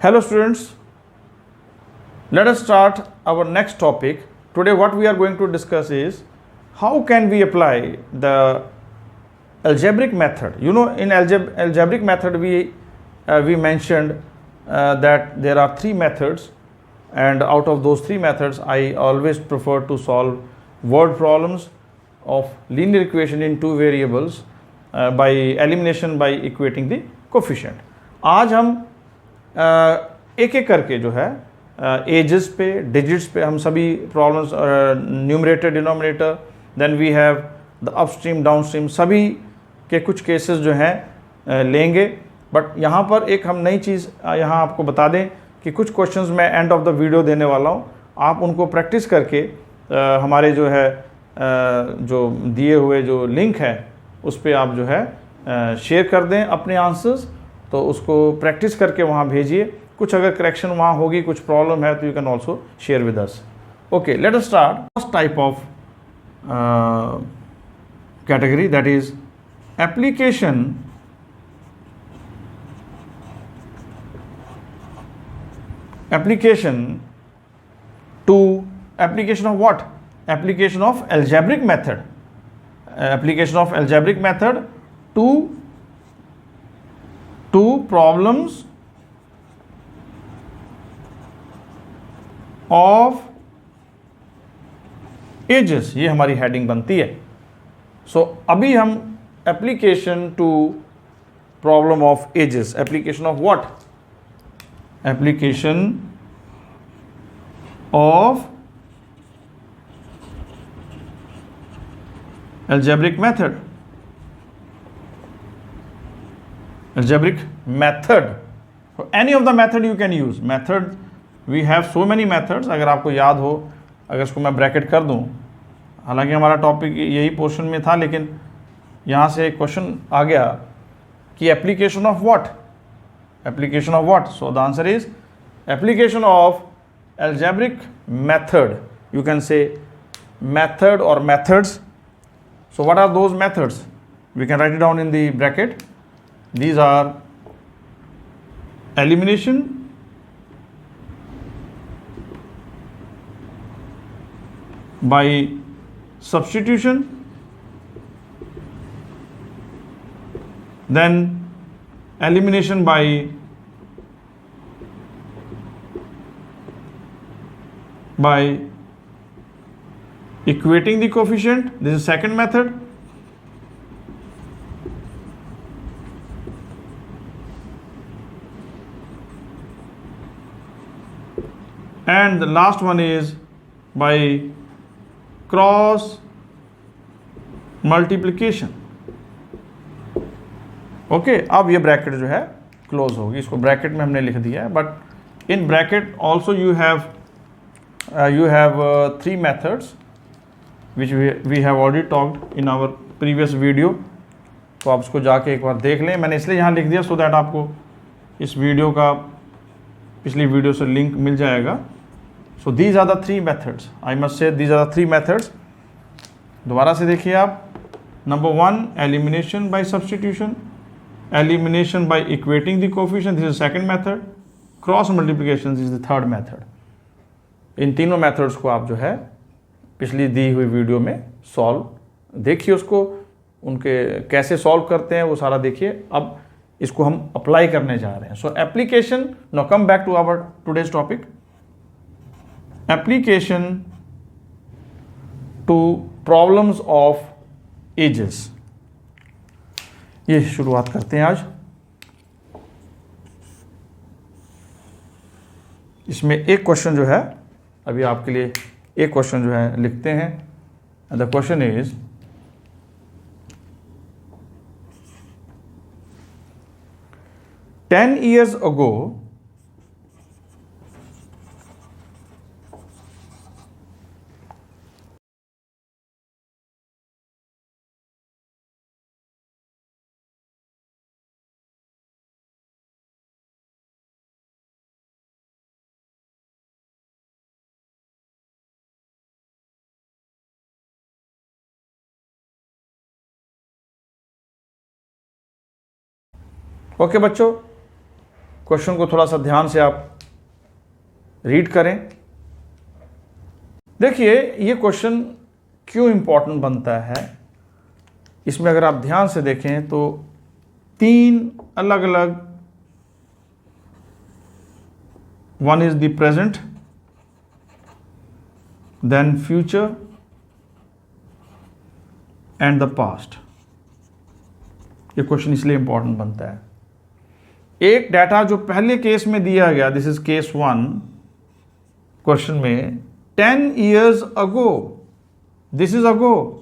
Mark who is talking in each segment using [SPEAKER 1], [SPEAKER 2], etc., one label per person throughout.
[SPEAKER 1] Hello students, let us start our next topic. Today what we are going to discuss is how can we apply the algebraic method. You know, in algebraic method we mentioned that there are three methods, and out of those three methods I always prefer to solve word problems of linear equation in two variables by elimination by equating the coefficient. आज हम एक एक करके जो है edges पे, digits पे हम सभी problems, numerator, denominator, then we have the upstream, downstream, सभी के कुछ केसेस जो हैं लेंगे. बट यहाँ पर एक हम नई चीज़ यहाँ आपको बता दें कि कुछ क्वेश्चंस मैं एंड ऑफ द वीडियो देने वाला हूँ. आप उनको प्रैक्टिस करके हमारे जो है जो दिए हुए जो लिंक है उस पर आप जो है शेयर कर दें अपने आंसर्स. तो उसको प्रैक्टिस करके वहाँ भेजिए. कुछ अगर करेक्शन वहाँ होगी, कुछ प्रॉब्लम है, तो you can also share with us. Okay, let us start. First type of category, that is application application of what? Application of algebraic method. Application of algebraic method to problems of ages. ये हमारी heading बनती है. So अभी हम application to problem of ages. Application of what? Application of algebraic method. Algebraic method. So any of the method you can use. Method, we have so many methods. अगर आपको याद हो, अगर इसको मैं ब्रैकेट कर दूं, हालांकि हमारा टॉपिक यही पोर्शन में था, लेकिन यहाँ से क्वेश्चन आ गया कि application of what? Application of what? So the answer is application of algebraic method. You can say method or methods. So what are those methods? We can write it down in the bracket. These are elimination, by substitution, then elimination by equating the coefficient. This is second method. And the last one is by cross multiplication. Okay, अब ये bracket जो है close होगी. इसको bracket में हमने लिख दिया है, but in bracket also you have three methods which we have already talked in our previous video. तो आप उसको जाके एक बार देख लें. मैंने इसलिए यहाँ लिख दिया सो दैट आपको इस वीडियो का पिछली वीडियो से लिंक मिल जाएगा. So these are the three methods. I must say these are the three methods. दोबारा से देखिए आप. Number one, elimination by substitution, elimination by equating the coefficient, this is second method. Cross multiplication is the third method. इन तीनों methods को आप जो है पिछली दी हुई वीडियो में सॉल्व देखिए, उसको उनके कैसे सॉल्व करते हैं वो सारा देखिए. अब इसको हम अप्लाई करने जा रहे हैं. So application, now come back to our today's topic. Application to problems of ages. ये शुरुआत करते हैं आज. इसमें एक क्वेश्चन जो है अभी आपके लिए, एक क्वेश्चन जो है लिखते हैं. The question is 10 years ago okay बच्चों, क्वेश्चन को थोड़ा सा ध्यान से आप रीड करें। देखिए ये क्वेश्चन क्यों इंपॉर्टेंट बनता है, इसमें अगर आप ध्यान से देखें तो 3 अलग अलग, one is the present, then future and the past. ये क्वेश्चन इसलिए इंपॉर्टेंट बनता है। एक डाटा जो पहले केस में दिया गया, दिस इज केस 1 क्वेश्चन में, 10 years ago, this is ago,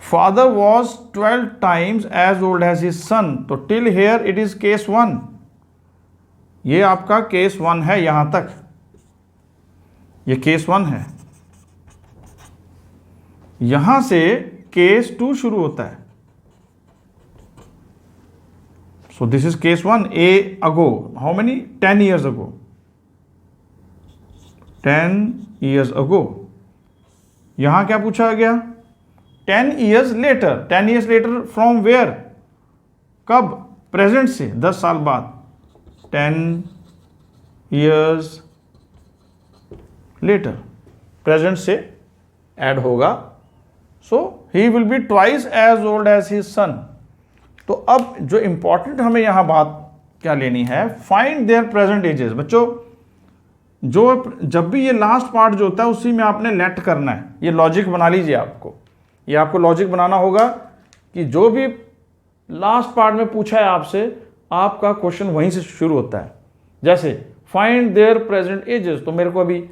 [SPEAKER 1] father was 12 times as old as his son, तो till here it is case 1, ये आपका केस 1 है, यहां तक ये केस 1 है। यहां से केस 2 शुरू होता है। So this is case 1, A ago, how many, 10 years ago, 10 years ago। यहां क्या पूछा गया, 10 years later, 10 years later from where, कब, प्रेजेंट से 10 साल बाद, 10 years later, प्रेजेंट से ऐड होगा। So he will be twice as old as his son. तो अब जो इंपॉर्टेंट हमें यहां बात क्या लेनी है, फाइंड देयर प्रेजेंट एजेस। बच्चों जो जब भी ये लास्ट पार्ट जो होता है उसी में आपने लेट करना है। ये लॉजिक बना लीजिए, ये आपको लॉजिक बनाना होगा कि जो भी लास्ट पार्ट में पूछा है आपसे, आपका क्वेश्चन वहीं से शुरू होता है। जैसे फाइंड देयर प्रेजेंट एजेस, तो मेरे को अभी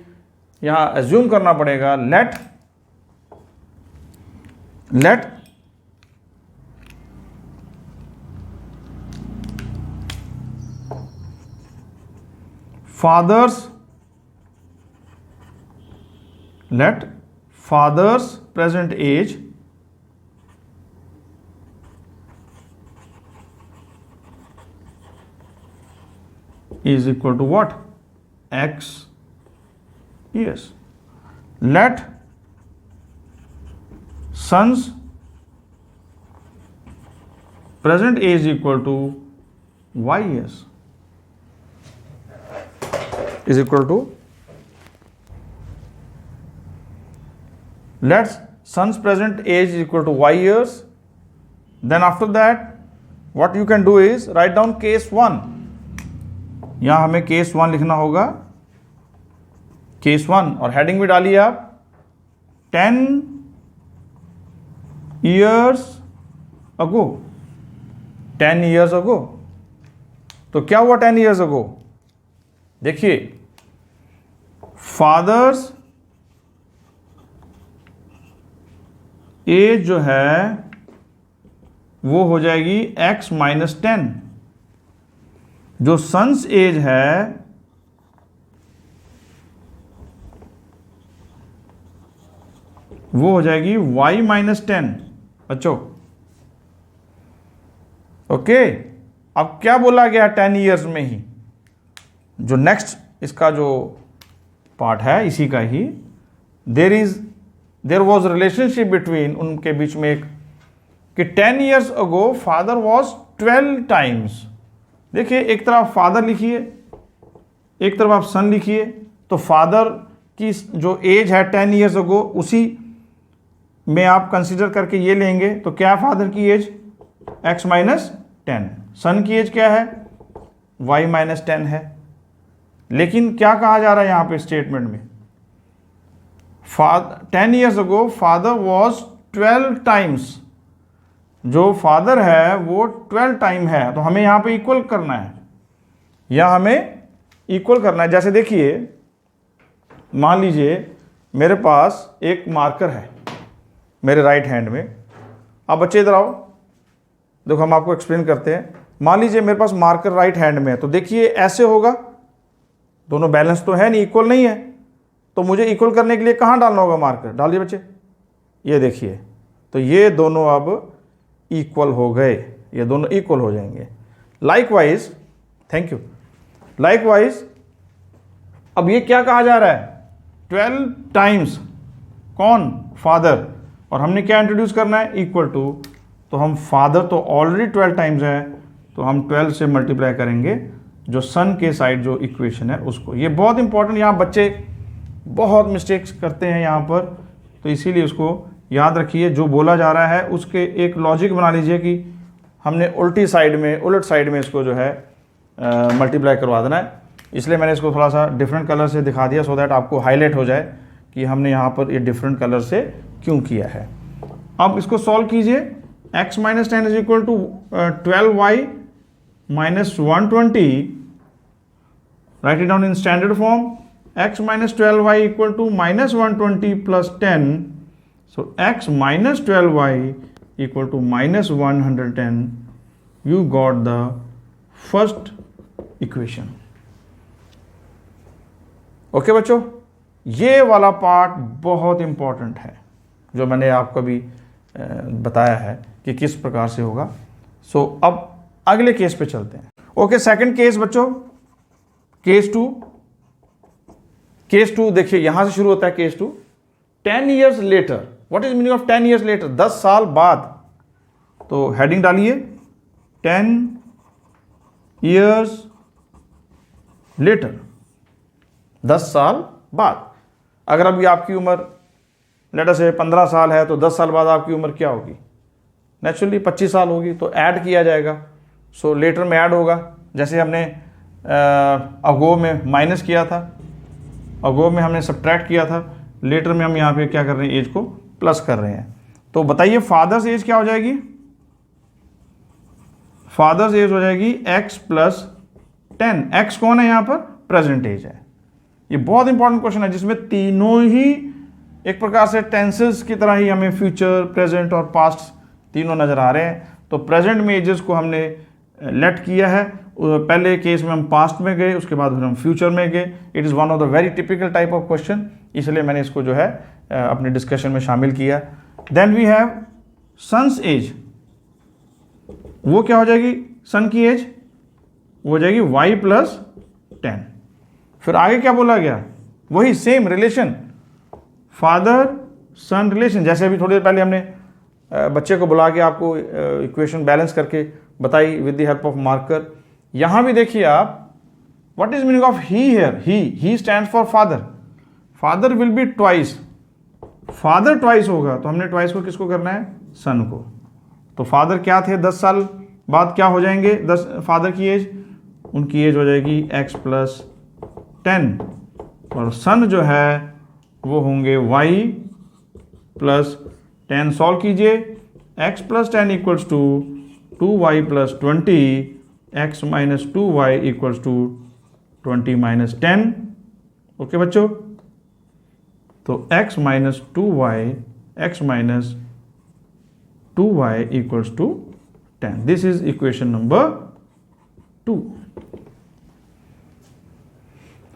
[SPEAKER 1] यहां एज्यूम करना पड़ेगा, late father's present age is equal to what, x years. Let son's present age equal to y years, is equal to, let son's present age is equal to y years. Then after that what you can do is write down case 1. यहां हमें case 1 लिखना होगा, case 1, और heading भी डालिए आप 10 years ago, 10 years ago। तो क्या हुआ 10 years ago, देखिए फादर्स एज जो है वो हो जाएगी x माइनस 10, जो सन्स एज है वो हो जाएगी y माइनस 10। बच्चों ओके, अब क्या बोला गया 10 years में ही, जो नेक्स्ट इसका जो पार्ट है इसी का ही, देयर वॉज रिलेशनशिप बिटवीन, उनके बीच में एक, कि 10 years ago father was 12 times। देखिए एक तरफ फादर लिखिए, एक तरफ आप सन लिखिए, तो फादर की जो एज है 10 years ago उसी में आप कंसीडर करके ये लेंगे, तो क्या है फादर की एज, x माइनस 10, सन की एज क्या है, y माइनस 10 है। लेकिन क्या कहा जा रहा है यहां पे स्टेटमेंट में, 10 years ago father was 12 times, जो फादर है वो 12 टाइम है, तो हमें यहां पे इक्वल करना है, या हमें इक्वल करना है। जैसे देखिए मान लीजिए मेरे पास एक मार्कर है मेरे राइट हैंड में, अब बच्चे इधर आओ, देखो हम आपको एक्सप्लेन करते हैं। मान लीजिए मेरे पास मार्कर राइट हैंड में है, तो देखिए ऐसे होगा, दोनों बैलेंस तो है नहीं, इक्वल नहीं है, तो मुझे इक्वल करने के लिए कहाँ डालना होगा मार्कर, डालिए बच्चे, ये देखिए, तो ये दोनों अब इक्वल हो गए, ये दोनों इक्वल हो जाएंगे। लाइकवाइज, थैंक यू, लाइकवाइज अब ये क्या कहा जा रहा है, 12 टाइम्स कौन, फादर, और हमने क्या इंट्रोड्यूस करना है, इक्वल टू, तो हम फादर तो ऑलरेडी 12 टाइम्स है, तो हम 12 से मल्टीप्लाई करेंगे जो सन के साइड जो इक्वेशन है उसको। ये बहुत इंपॉर्टेंट, यहाँ बच्चे बहुत मिस्टेक्स करते हैं यहाँ पर, तो इसीलिए उसको याद रखिए। जो बोला जा रहा है उसके एक लॉजिक बना लीजिए कि हमने उल्टी साइड में, उलट साइड में इसको जो है मल्टीप्लाई करवा देना है। इसलिए मैंने इसको थोड़ा सा डिफरेंट कलर से दिखा दिया, सो दैट आपको हाईलाइट हो जाए कि हमने यहाँ पर ये डिफरेंट कलर से क्यों किया है। अब इसको सॉल्व कीजिए। x minus 10 is equal to 12y minus 120, write it down in standard form. x minus 12y equal to minus 120 plus 10, so x minus 12y equal to minus 110. You got the first equation. Okay बच्चों, ये वाला part बहुत important है जो मैंने आपको भी बताया है कि किस प्रकार से होगा। सो अब अगले केस पे चलते हैं। ओके, सेकंड केस बच्चों, केस टू देखिए, यहां से शुरू होता है case to. 10 years later, what is meaning of 10 years later? 10 साल बाद। तो हेडिंग डालिए 10 years later, 10 साल बाद। अगर अभी आपकी उम्र लेट अस से 15 साल है तो 10 साल बाद आपकी उम्र क्या होगी? नेचुरली 25 साल होगी, तो ऐड किया जाएगा। सो लेटर में ऐड होगा, जैसे हमने अगो में माइनस किया था, अगो में हमने सब्ट्रैक्ट किया था, लेटर में हम यहाँ पे क्या कर रहे हैं, एज को प्लस कर रहे हैं। तो बताइए फादर्स एज क्या हो जाएगी? फादर्स एज हो जाएगी x प्लस 10। x कौन है यहाँ पर? प्रेजेंट एज है। ये बहुत इंपॉर्टेंट क्वेश्चन है जिसमें तीनों ही एक प्रकार से टेंसेस की तरह ही हमें फ्यूचर, प्रेजेंट और पास्ट तीनों नजर आ रहे हैं। तो प्रेजेंट में एजेस को हमने लेट किया है। पहले केस में हम पास्ट में गए, उसके बाद फिर हम फ्यूचर में गए। It is one of the very typical type of question, इसलिए मैंने इसको जो है अपने डिस्कशन में शामिल किया। Then we have sons age. वो क्या हो जाएगी? सन की एज वो हो जाएगी y प्लस 10। फिर आगे क्या बोला गया? वही सेम रिलेशन, फादर सन रिलेशन। जैसे अभी थोड़ी देर पहले हमने बच्चे को बुला के आपको इक्वेशन बैलेंस करके बताई with the help of marker. यहां भी देखिए आप, what is meaning of he here? He stands for father. Father will be twice, father twice होगा, तो हमने ट्वाइस को किसको करना है? सन को। तो फादर क्या थे? 10 साल बाद क्या हो जाएंगे 10 फादर की एज? उनकी एज हो जाएगी x प्लस 10, और सन जो है वो होंगे y प्लस 10। सॉल्व कीजिए, x plus 10 equals to 2y plus 20, x minus 2y equals to 20 minus 10। Okay बच्चों, तो x minus 2y equals to 10। This is equation number 2।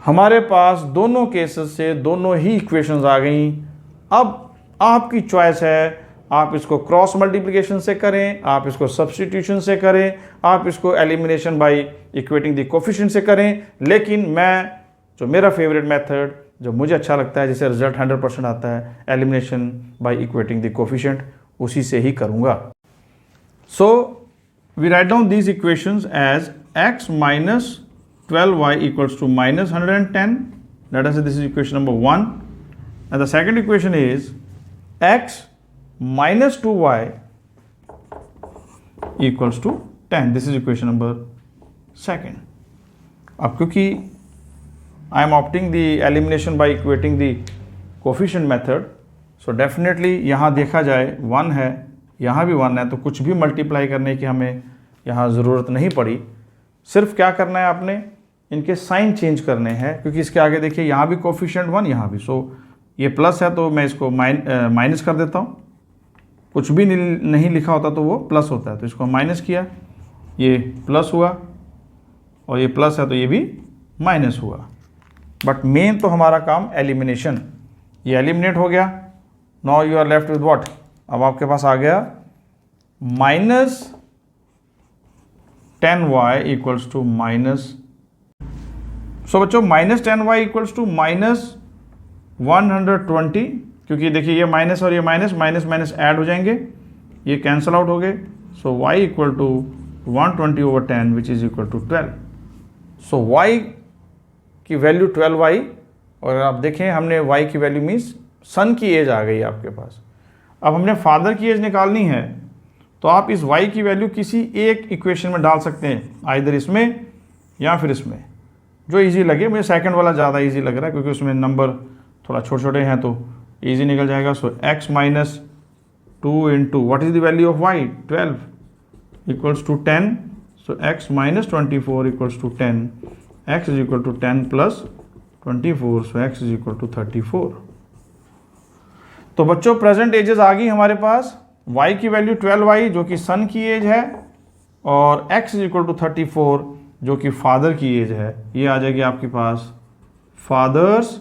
[SPEAKER 1] हमारे पास दोनों केसेस से दोनों ही इक्वेशंस आ गई। अब आपकी चॉइस है, आप इसको क्रॉस मल्टीप्लिकेशन से करें, आप इसको सब्स्टिट्यूशन से करें, आप इसको elimination by equating the coefficient से करें। लेकिन मैं जो मेरा फेवरेट मेथड, जो मुझे अच्छा लगता है, जिससे रिजल्ट 100% आता है, elimination by equating the coefficient, उसी से ही करूंगा। So we write down these equations as x minus 12y equals to minus 110. Let us say this is equation number 1. And the second equation is x minus 2y equals to 10. This is equation number 2. अब क्योंकि I am opting the elimination by equating the coefficient method, so definitely यहाँ देखा जाए 1 है, यहाँ भी 1 है, तो कुछ भी मल्टीप्लाई करने की हमें यहाँ ज़रूरत नहीं पड़ी। सिर्फ क्या करना है, आपने इनके साइन चेंज करने हैं, क्योंकि इसके आगे देखिए यहाँ भी कोफिशिएंट 1, यहाँ भी। सो ये प्लस है तो मैं इसको माइनस कर देता हूँ। कुछ भी नहीं लिखा होता तो वो प्लस होता है, तो इसको माइनस किया, ये प्लस हुआ, और ये प्लस है तो ये भी माइनस हुआ। बट मेन तो हमारा काम एलिमिनेशन, ये एलिमिनेट हो गया। Now you are left with what? अब आपके पास आ गया minus 10y equals to minus, so बच्चों minus 10y equals to minus 120, क्योंकि देखिए ये माइनस और ये माइनस माइनस माइनस ऐड हो जाएंगे, ये कैंसल आउट हो गए। So y equal to 120/10 which is equal to 12। So y की वैल्यू 12y, और आप देखें हमने y की वैल्यू मीन्स सन की एज आ गई आपके पास। अब हमने फादर की एज निकालनी है, तो आप इस y की वैल्यू किसी एक इक्वेशन में डाल सकते हैं, आइदर इसमें या फिर इसमें, जो इजी लगे। मुझे सेकंड वाला ज़्यादा इजी लग रहा है क्योंकि उसमें नंबर थोड़ा छोटे छोटे हैं तो इजी निकल जाएगा। So x minus 2 into what is the value of y 12 equals to 10। So x minus 24 equals to 10, x is equal to 10 plus 24, so x is equal to 34। तो बच्चों प्रेजेंट एजेस आ गई हमारे पास। y की value 12y जो कि सन की as है, और x इज इक्वल टू 34 जो कि फादर की एज है। ये आ जाएगी आपके पास फादर्स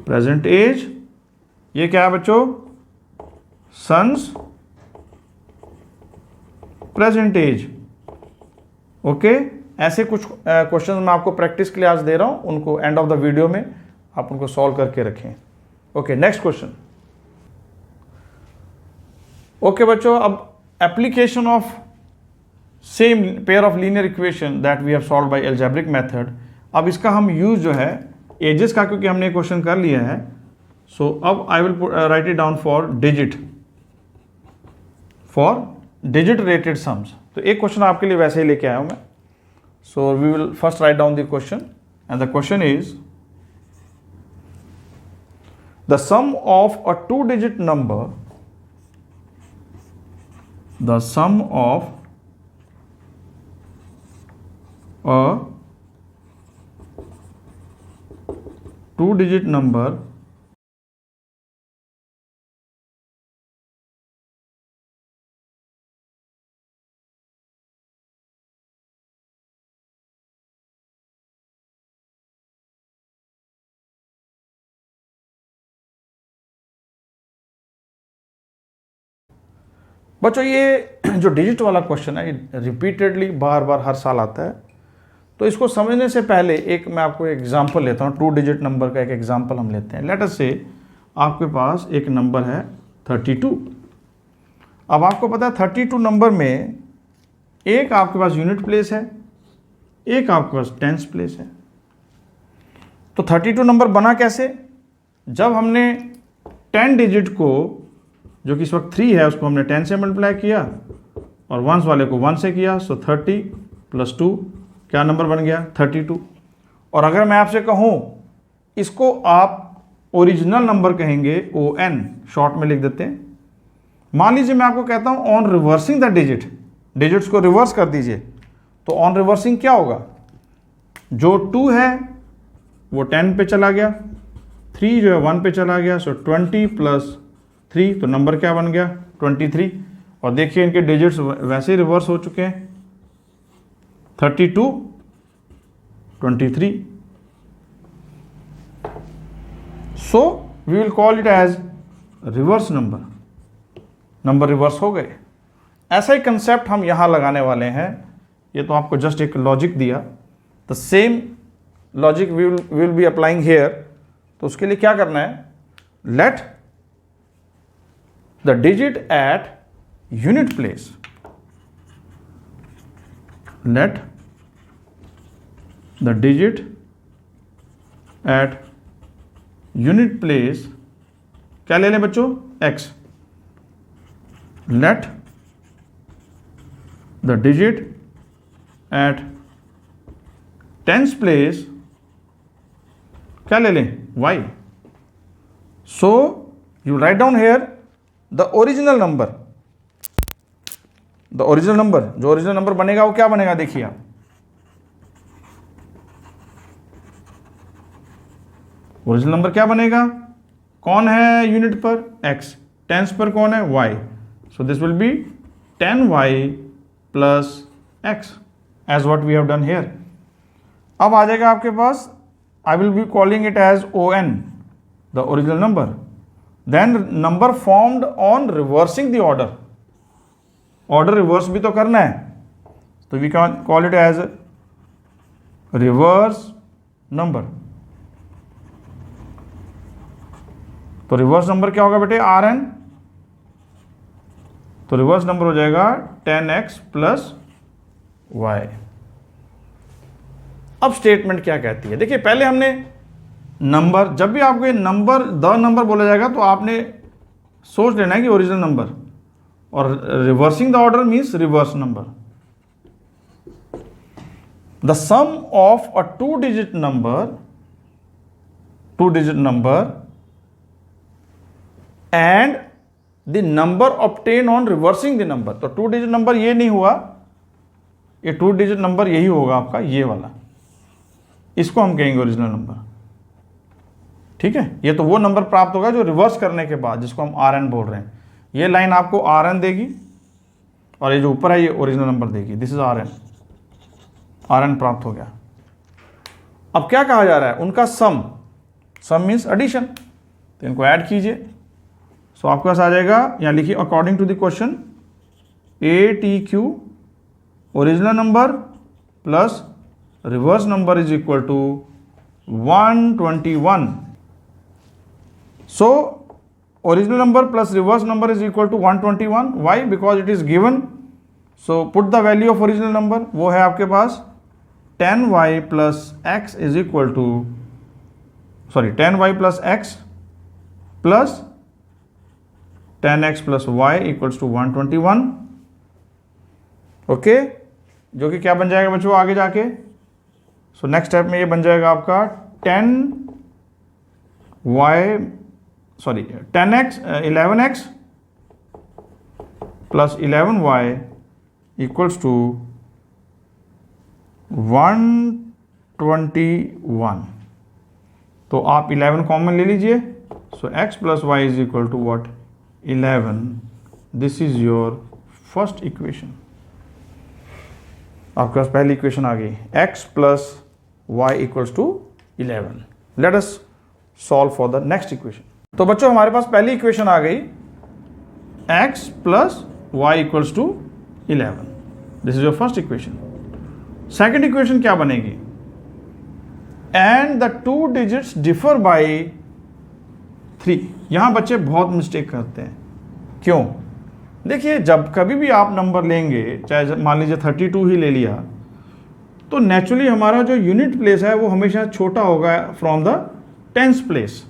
[SPEAKER 1] प्रेजेंट एज। ये क्या है बच्चों? Sons present as. ओके, ऐसे कुछ क्वेश्चन मैं आपको प्रैक्टिस के लिए आज दे रहा हूं, उनको एंड ऑफ द वीडियो में आप उनको सॉल्व करके रखें। Okay, next question. ओके बच्चों, अब application of same pair of linear equation that we have solve by algebraic method. अब इसका हम यूज जो है एजेस का, क्योंकि हमने क्वेश्चन कर लिया है, सो अब I will write it down for digit rated sums. तो एक क्वेश्चन आपके लिए वैसे ही लेके आया हूं मैं। So we will first write down the question, and the question is the sum of a 2-digit number, the sum of a 2-digit number बच्चों ये जो डिजिट वाला क्वेश्चन है ये रिपीटेडली बार बार हर साल आता है। तो इसको समझने से पहले एक मैं आपको एग्जांपल लेता हूँ। 2-digit नंबर का एक एग्जांपल हम लेते हैं। लेट अस से आपके पास एक नंबर है 32। अब आपको पता है 32 नंबर में एक आपके पास यूनिट प्लेस है, एक आपके पास टेंस प्लेस है। तो 32 नंबर बना कैसे? जब हमने 10 डिजिट को, जो कि इस वक्त 3 है, उसको हमने 10 से मल्टीप्लाई किया और वंस वाले को 1 से किया। सो 30 प्लस 2 क्या नंबर बन गया? 32। और अगर मैं आपसे कहूँ इसको आप ओरिजिनल नंबर कहेंगे, ON शॉर्ट में लिख देते हैं। मान लीजिए मैं आपको कहता हूँ ऑन रिवर्सिंग द डिजिट्स को रिवर्स कर दीजिए, तो ऑन रिवर्सिंग क्या होगा? जो 2 है वो 10 पे चला गया, 3 जो है 1 पे चला गया। सो 20 प्लस 3, तो नंबर क्या बन गया? 23। और देखिए इनके डिजिट्स वैसे ही रिवर्स हो चुके हैं, 32 23। So we will call it as reverse number reverse हो गए। ऐसा ही कंसेप्ट हम यहां लगाने वाले हैं। ये तो आपको जस्ट एक लॉजिक दिया, the same logic we will be applying here. तो उसके लिए क्या करना है? Let the digit at unit place, let the digit at unit place क्या ले लें बच्चों? x। let the digit at tens place क्या ले लें? y। so you write down here the original number. जो ओरिजिनल नंबर बनेगा वो क्या बनेगा? देखिए आप, ओरिजिनल नंबर क्या बनेगा? कौन है यूनिट पर? x। टेंस पर कौन है? y। So this will be 10y plus x as what we have done here. अब आ जाएगा आपके पास, I will be calling it as ON, the original number. Then number formed on reversing the order reverse भी तो करना है, तो we can call it as reverse number. तो रिवर्स नंबर क्या होगा बेटे? RN तो रिवर्स नंबर हो जाएगा 10x प्लस y। अब स्टेटमेंट क्या कहती है, देखिए पहले हमने नंबर, जब भी आपको नंबर द नंबर बोला जाएगा तो आपने सोच लेना है कि ओरिजिनल नंबर, और reversing the order means reverse number. The sum of a two digit number and the number obtain on reversing the number. तो टू डिजिट नंबर ये नहीं हुआ, ये टू डिजिट नंबर यही होगा आपका, ये वाला, इसको हम कहेंगे ओरिजिनल नंबर। ठीक है, ये तो वो नंबर प्राप्त होगा जो रिवर्स करने के बाद, जिसको हम आर एन बोल रहे हैं। ये लाइन आपको आर एन देगी और ये जो ऊपर है ये ओरिजिनल नंबर देगी। दिस इज आर एन प्राप्त हो गया। अब क्या कहा जा रहा है, उनका सम मीन्स एडिशन, तो इनको ऐड कीजिए। सो आपके पास आ जाएगा, यहां लिखिए according to the question ATQ original number plus reverse number is equal to 121। So original number plus reverse number is equal to 121. Why? Because it is given. So put the value of original number, वो है आपके पास 10y plus x is equal to 10y plus x plus 10x plus y equals to 121. Okay, जो कि क्या बन जाएगा बच्चों आगे जाके। सो नेक्स्ट स्टेप में ये बन जाएगा आपका 11x plus 11y equals to 121। तो आप 11 कॉमन ले लीजिए। सो x plus y is equal to what? 11। This is your first equation. आपके पास पहली इक्वेशन आ गई, x plus y equals to 11। Let us solve for the next equation. तो बच्चों हमारे पास पहली इक्वेशन आ गई, x plus y equals to 11। This is your first equation. Second equation क्या बनेगी, and the two digits differ by 3। यहां बच्चे बहुत मिस्टेक करते हैं। क्यों? देखिए जब कभी भी आप नंबर लेंगे, चाहे मान लीजिए 32 ही ले लिया, तो नेचुरली हमारा जो यूनिट प्लेस है वो हमेशा छोटा होगा फ्रॉम द टेंस प्लेस।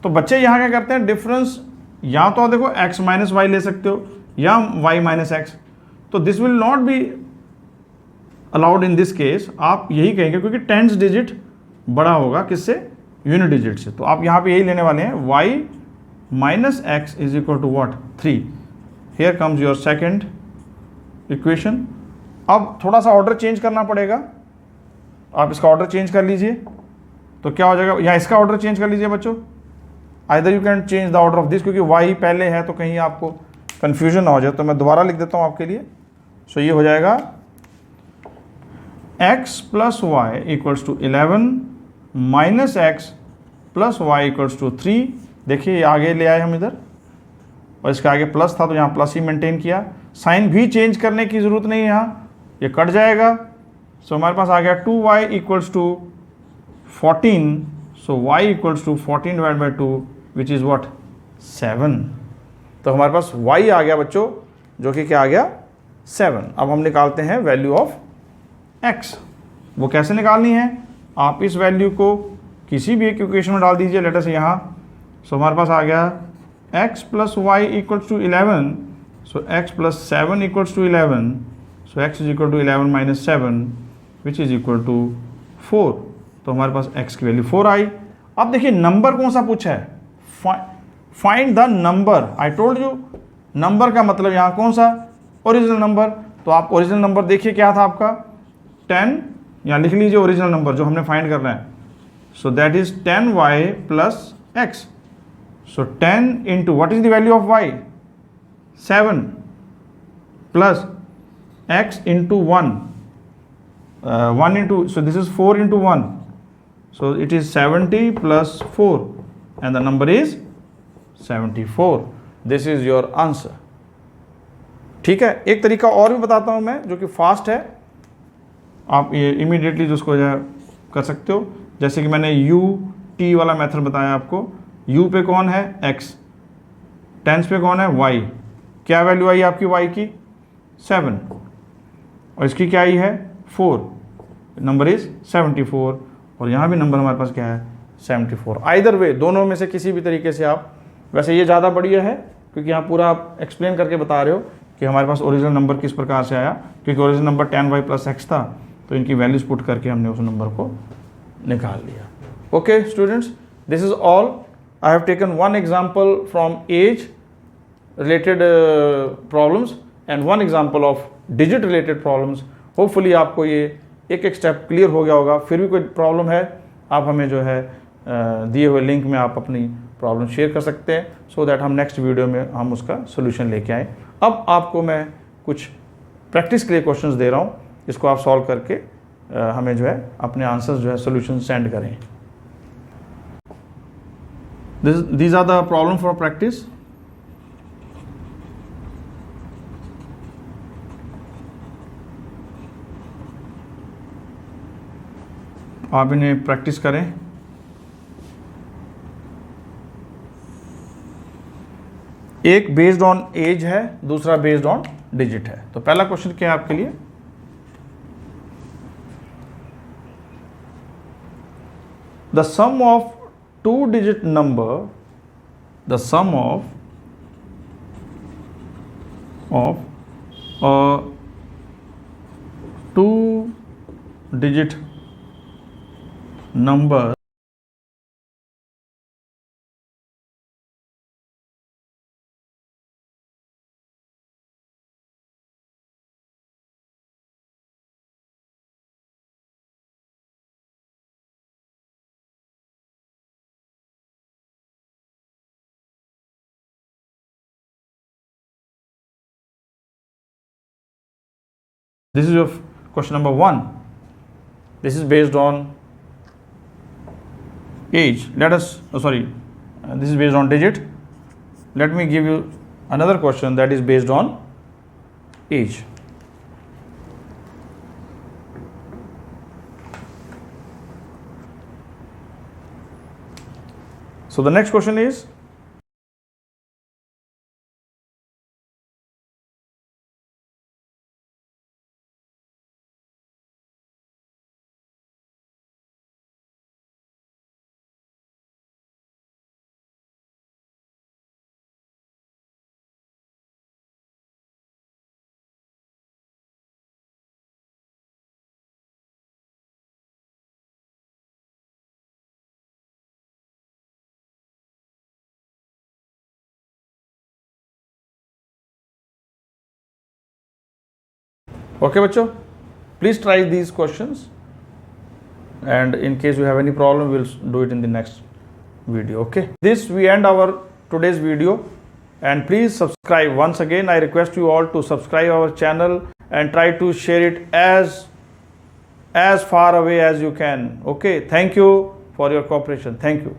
[SPEAKER 1] तो बच्चे यहाँ क्या करते हैं, डिफरेंस या तो देखो x माइनस वाई ले सकते हो या y माइनस एक्स। तो this will not be allowed in this case. आप यही कहेंगे क्योंकि टेंस डिजिट बड़ा होगा किससे, यूनिट डिजिट से। तो आप यहाँ पे यही लेने वाले हैं, y minus x is equal to what 3। Here comes your second equation. अब थोड़ा सा ऑर्डर चेंज करना पड़ेगा, आप इसका ऑर्डर चेंज कर लीजिए। तो क्या हो जाएगा, यहाँ इसका ऑर्डर चेंज कर लीजिए बच्चों। Either you can change the order of this, क्योंकि y पहले है तो कहीं आपको कन्फ्यूजन ना हो जाए। तो मैं दोबारा लिख देता हूँ आपके लिए। सो ये हो जाएगा x plus y equals to 11 minus x plus y equals to 3। देखिए आगे ले आए हम इधर, और इसके आगे प्लस था तो यहाँ प्लस ही मेंटेन किया। साइन भी चेंज करने की ज़रूरत नहीं है, यहाँ ये कट जाएगा। सो हमारे पास आ गया 2y equals to 14। So y equals to 14 divide by 2 which is what 7। तो हमारे पास y आ गया बच्चों, जो कि क्या आ गया 7। अब हम निकालते हैं वैल्यू ऑफ x। वो कैसे निकालनी है, आप इस वैल्यू को किसी भी एक इक्वेशन में डाल दीजिए। लेटर से यहाँ, सो हमारे पास आ गया x plus y equals to 11। So x plus 7 equals to 11। So x is equal to 11 minus 7 which is equal to 4। तो हमारे पास x की वैल्यू 4 आई। अब देखिए नंबर कौन सा पूछा है, find the number. I told you number का मतलब यहाँ कौन सा, ओरिजिनल नंबर। तो आप ओरिजिनल नंबर देखिए क्या था आपका 10, यहाँ लिख लीजिए ओरिजिनल नंबर जो हमने फाइंड करना है। So that is 10y plus x. So 10 into what is the value of y 7 plus x into 1 1 into, so this is 4 into 1, so it is 70 plus 4 and the number is 74. This is your answer. ठीक है, एक तरीका और भी बताता हूं मैं जो कि फास्ट है, आप ये इमीडिएटली उसको कर सकते हो। जैसे कि मैंने u t वाला मेथड बताया आपको। u पे कौन है x, टेंस पे कौन है y, क्या वैल्यू आई आपकी y की 7 और इसकी क्या आई है 4, नंबर इज 74 और यहाँ भी नंबर हमारे पास क्या है 74। आइदर वे दोनों में से किसी भी तरीके से आप, वैसे ये ज़्यादा बढ़िया है क्योंकि यहाँ पूरा आप एक्सप्लेन करके बता रहे हो कि हमारे पास ओरिजिनल नंबर किस प्रकार से आया, क्योंकि ओरिजिनल नंबर 10y + x था तो इनकी वैल्यूज पुट करके हमने उस नंबर को निकाल लिया। Okay students, this is all. I have taken one example from age related problems and one example of digit related problems. Hopefully आपको ये एक एक स्टेप क्लियर हो गया होगा। फिर भी कोई प्रॉब्लम है आप हमें जो है दिए हुए लिंक में आप अपनी प्रॉब्लम शेयर कर सकते हैं, सो दैट हम नेक्स्ट वीडियो में हम उसका सोल्यूशन लेके आएँ। अब आपको मैं कुछ प्रैक्टिस के लिए क्वेश्चंस दे रहा हूँ, इसको आप सॉल्व करके हमें जो है अपने आंसर्स जो है सोल्यूशन सेंड करें। These are the problem for practice. आप इन्हें प्रैक्टिस करें। एक बेस्ड ऑन एज है, दूसरा बेस्ड ऑन डिजिट है। तो पहला क्वेश्चन क्या है आपके लिए, the sum of two digit number, the sum of a two digit number this is your question number 1. This is based on age. Let us this is based on digit. Let me give you another question that is based on age. So the next question is, okay bachcho, please try these questions, and in case you have any problem we'll do it in the next video. Okay, this we end our today's video, and please subscribe. Once again I request you all to subscribe our channel and try to share it as far away as you can. Okay, thank you for your cooperation. Thank you.